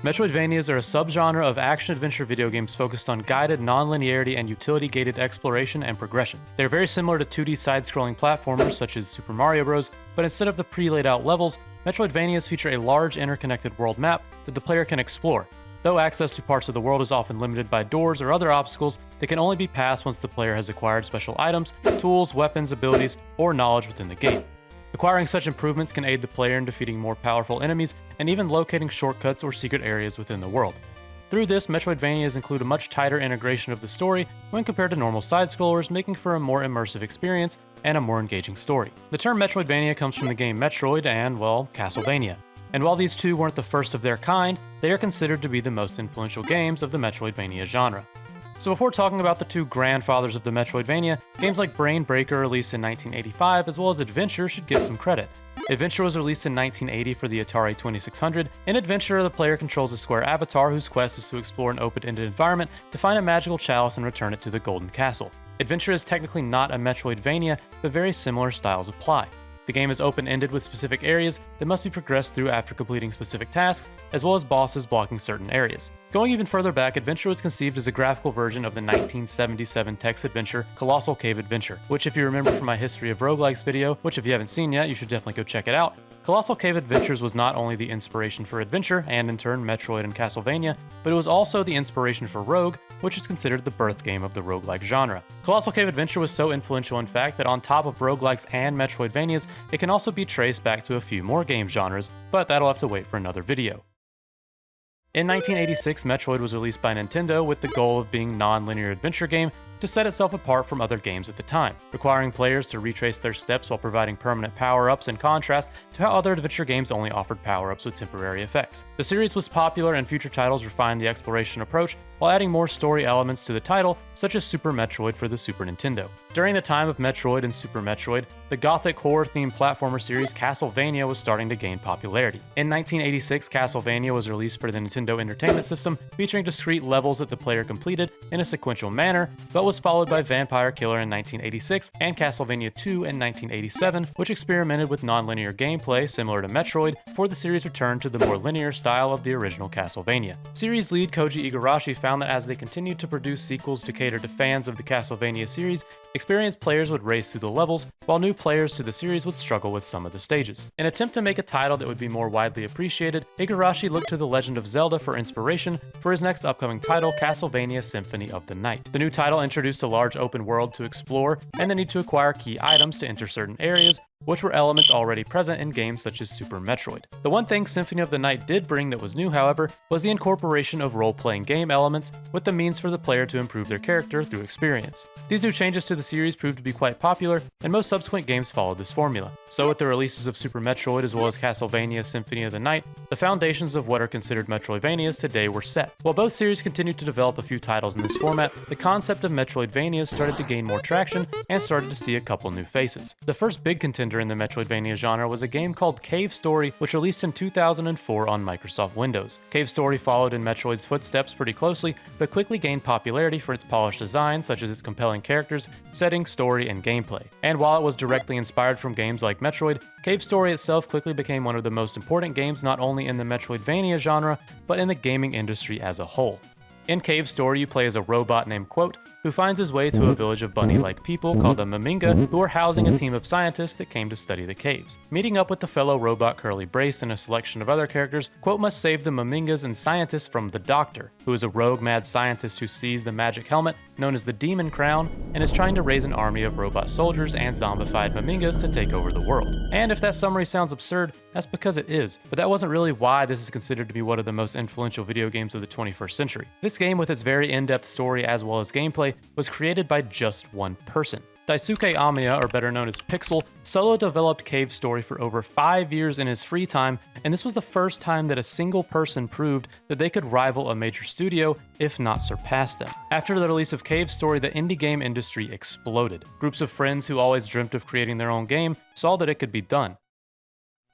Metroidvanias are a subgenre of action-adventure video games focused on guided, non-linearity, and utility-gated exploration and progression. They're very similar to 2D side-scrolling platformers such as Super Mario Bros., but instead of the pre-laid-out levels, Metroidvanias feature a large interconnected world map that the player can explore, though access to parts of the world is often limited by doors or other obstacles that can only be passed once the player has acquired special items, tools, weapons, abilities, or knowledge within the game. Acquiring such improvements can aid the player in defeating more powerful enemies and even locating shortcuts or secret areas within the world. Through this, Metroidvanias include a much tighter integration of the story when compared to normal side-scrollers, making for a more immersive experience and a more engaging story. The term Metroidvania comes from the game Metroid and, well, Castlevania. And while these two weren't the first of their kind, they are considered to be the most influential games of the Metroidvania genre. So before talking about the two grandfathers of the Metroidvania, games like Brain Breaker released in 1985 as well as Adventure should get some credit. Adventure was released in 1980 for the Atari 2600. In Adventure, the player controls a square avatar whose quest is to explore an open-ended environment to find a magical chalice and return it to the Golden Castle. Adventure is technically not a Metroidvania, but very similar styles apply. The game is open-ended with specific areas that must be progressed through after completing specific tasks, as well as bosses blocking certain areas. Going even further back, Adventure was conceived as a graphical version of the 1977 text adventure Colossal Cave Adventure, which if you remember from my History of Roguelikes video, which if you haven't seen yet, you should definitely go check it out. Colossal Cave Adventures was not only the inspiration for Adventure, and in turn Metroid and Castlevania, but it was also the inspiration for Rogue, which is considered the birth game of the roguelike genre. Colossal Cave Adventure was so influential in fact that on top of roguelikes and Metroidvanias, it can also be traced back to a few more game genres, but that'll have to wait for another video. In 1986, Metroid was released by Nintendo with the goal of being a non-linear adventure game to set itself apart from other games at the time, requiring players to retrace their steps while providing permanent power-ups in contrast to how other adventure games only offered power-ups with temporary effects. The series was popular and future titles refined the exploration approach while adding more story elements to the title, such as Super Metroid for the Super Nintendo. During the time of Metroid and Super Metroid, the gothic horror-themed platformer series Castlevania was starting to gain popularity. In 1986, Castlevania was released for the Nintendo Entertainment System, featuring discrete levels that the player completed in a sequential manner, but was followed by Vampire Killer in 1986 and Castlevania 2 in 1987, which experimented with non-linear gameplay similar to Metroid before the series returned to the more linear style of the original Castlevania. Series lead Koji Igarashi found that as they continued to produce sequels to cater to fans of the Castlevania series, experienced players would race through the levels, while new players to the series would struggle with some of the stages. In an attempt to make a title that would be more widely appreciated, Igarashi looked to The Legend of Zelda for inspiration for his next upcoming title, Castlevania Symphony of the Night. The new title introduced a large open world to explore and the need to acquire key items to enter certain areas, which were elements already present in games such as Super Metroid. The one thing Symphony of the Night did bring that was new, however, was the incorporation of role-playing game elements with the means for the player to improve their character through experience. These new changes to the series proved to be quite popular, and most subsequent games followed this formula. So with the releases of Super Metroid as well as Castlevania Symphony of the Night, the foundations of what are considered Metroidvanias today were set. While both series continued to develop a few titles in this format, the concept of Metroidvanias started to gain more traction and started to see a couple new faces. The first big contender in the Metroidvania genre was a game called Cave Story, which released in 2004 on Microsoft Windows. Cave Story followed in Metroid's footsteps pretty closely, but quickly gained popularity for its polished design, such as its compelling characters, setting, story, and gameplay. And while it was directly inspired from games like Metroid, Cave Story itself quickly became one of the most important games not only in the Metroidvania genre, but in the gaming industry as a whole. In Cave Story, you play as a robot named Quote, who finds his way to a village of bunny-like people called the Maminga, who are housing a team of scientists that came to study the caves. Meeting up with the fellow robot Curly Brace and a selection of other characters, Quote must save the Mamingas and scientists from the Doctor, who is a rogue mad scientist who sees the magic helmet known as the Demon Crown and is trying to raise an army of robot soldiers and zombified Mamingas to take over the world. And if that summary sounds absurd, that's because it is, but that wasn't really why this is considered to be one of the most influential video games of the 21st century. This game, with its very in-depth story as well as gameplay, was created by just one person. Daisuke Amiya, or better known as Pixel, solo developed Cave Story for over 5 years in his free time, and this was the first time that a single person proved that they could rival a major studio, if not surpass them. After the release of Cave Story, the indie game industry exploded. Groups of friends who always dreamt of creating their own game saw that it could be done.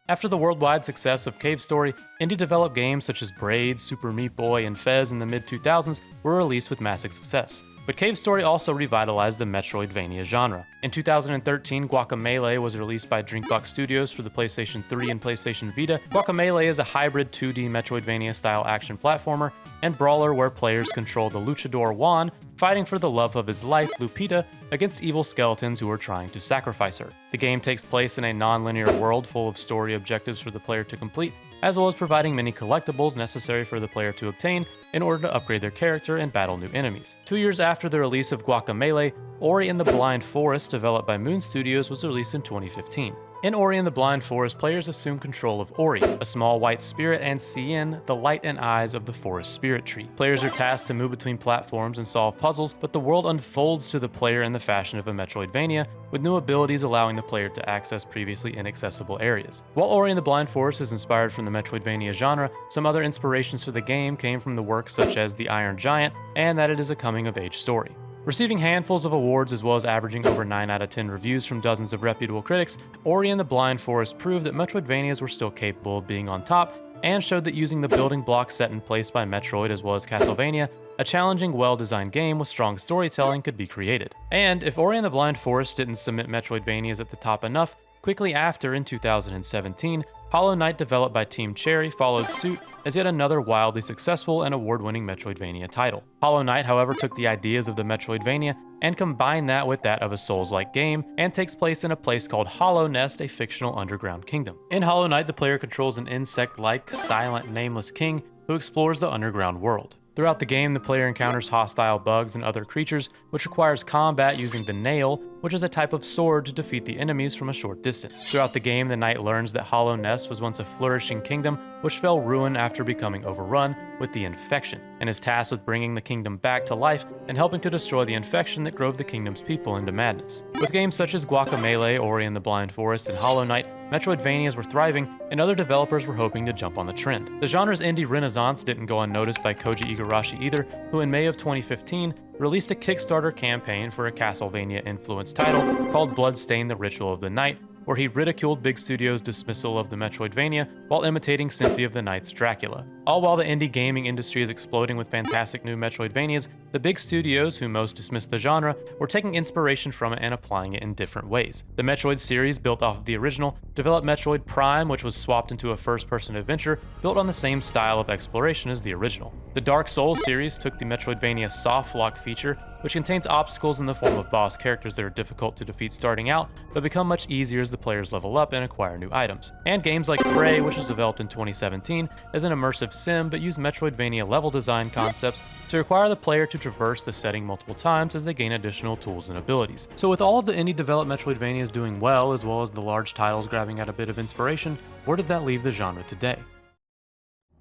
After the worldwide success of Cave Story, indie-developed games such as Braid, Super Meat Boy, and Fez in the mid-2000s were released with massive success. But Cave Story also revitalized the Metroidvania genre. In 2013, Guacamelee was released by Drinkbox Studios for the PlayStation 3 and PlayStation Vita. Guacamelee is a hybrid 2D Metroidvania-style action platformer and brawler where players control the luchador Juan, fighting for the love of his life, Lupita, against evil skeletons who are trying to sacrifice her. The game takes place in a non-linear world full of story objectives for the player to complete, as well as providing many collectibles necessary for the player to obtain in order to upgrade their character and battle new enemies. 2 years after the release of Guacamelee, Ori and the Blind Forest, developed by Moon Studios, was released in 2015. In Ori and the Blind Forest, players assume control of Ori, a small white spirit, and Cien, the light and eyes of the forest spirit tree. Players are tasked to move between platforms and solve puzzles, but the world unfolds to the player in the fashion of a Metroidvania, with new abilities allowing the player to access previously inaccessible areas. While Ori and the Blind Forest is inspired from the Metroidvania genre, some other inspirations for the game came from the works such as The Iron Giant, and that it is a coming-of-age story. Receiving handfuls of awards as well as averaging over 9 out of 10 reviews from dozens of reputable critics, Ori and the Blind Forest proved that Metroidvanias were still capable of being on top, and showed that using the building blocks set in place by Metroid as well as Castlevania, a challenging, well-designed game with strong storytelling could be created. And if Ori and the Blind Forest didn't submit Metroidvanias at the top enough, quickly after, in 2017, Hollow Knight, developed by Team Cherry, followed suit as yet another wildly successful and award-winning Metroidvania title. Hollow Knight, however, took the ideas of the Metroidvania and combined that with that of a Souls-like game, and takes place in a place called Hollow Nest, a fictional underground kingdom. In Hollow Knight, the player controls an insect-like, silent, nameless king who explores the underground world. Throughout the game, the player encounters hostile bugs and other creatures, which requires combat using the nail, which is a type of sword to defeat the enemies from a short distance. Throughout the game, the knight learns that Hollow Nest was once a flourishing kingdom, which fell ruin after becoming overrun with the infection, and is tasked with bringing the kingdom back to life and helping to destroy the infection that drove the kingdom's people into madness. With games such as Guacamelee, Ori and the Blind Forest, and Hollow Knight, Metroidvanias were thriving, and other developers were hoping to jump on the trend. The genre's indie renaissance didn't go unnoticed by Koji Igarashi either, who in May of 2015 released a Kickstarter campaign for a Castlevania-influenced title called Bloodstained: The Ritual of the Night, where he ridiculed Big Studio's dismissal of the Metroidvania while imitating Symphony of the Night's Dracula. All while the indie gaming industry is exploding with fantastic new Metroidvanias, the big studios, who most dismissed the genre, were taking inspiration from it and applying it in different ways. The Metroid series, built off of the original, developed Metroid Prime, which was swapped into a first-person adventure built on the same style of exploration as the original. The Dark Souls series took the Metroidvania soft lock feature, which contains obstacles in the form of boss characters that are difficult to defeat starting out, but become much easier as the players level up and acquire new items. And games like Prey, which was developed in 2017, is an immersive sim but used Metroidvania level design concepts to require the player to traverse the setting multiple times as they gain additional tools and abilities. So with all of the indie developed Metroidvanias doing well, as well as the large titles grabbing at a bit of inspiration, where does that leave the genre today?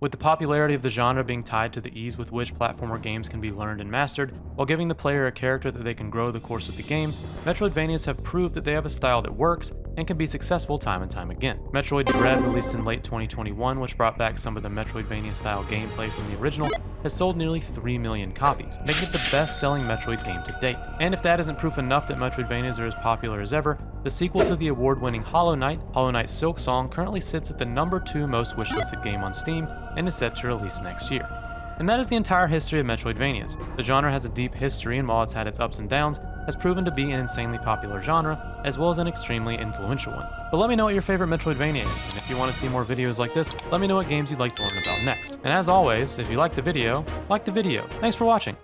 With the popularity of the genre being tied to the ease with which platformer games can be learned and mastered, while giving the player a character that they can grow the course of the game, Metroidvanias have proved that they have a style that works and can be successful time and time again. Metroid Dread, released in late 2021, which brought back some of the Metroidvania-style gameplay from the original, has sold nearly 3 million copies, making it the best-selling Metroid game to date. And if that isn't proof enough that Metroidvanias are as popular as ever, the sequel to the award-winning Hollow Knight, Hollow Knight Silk Song, currently sits at the #2 most wishlisted game on Steam and is set to release next year. And that is the entire history of Metroidvanias. The genre has a deep history, and while it's had its ups and downs, has proven to be an insanely popular genre, as well as an extremely influential one. But let me know what your favorite Metroidvania is, and if you want to see more videos like this, let me know what games you'd like to learn about next. And as always, if you liked the video, like the video. Thanks for watching.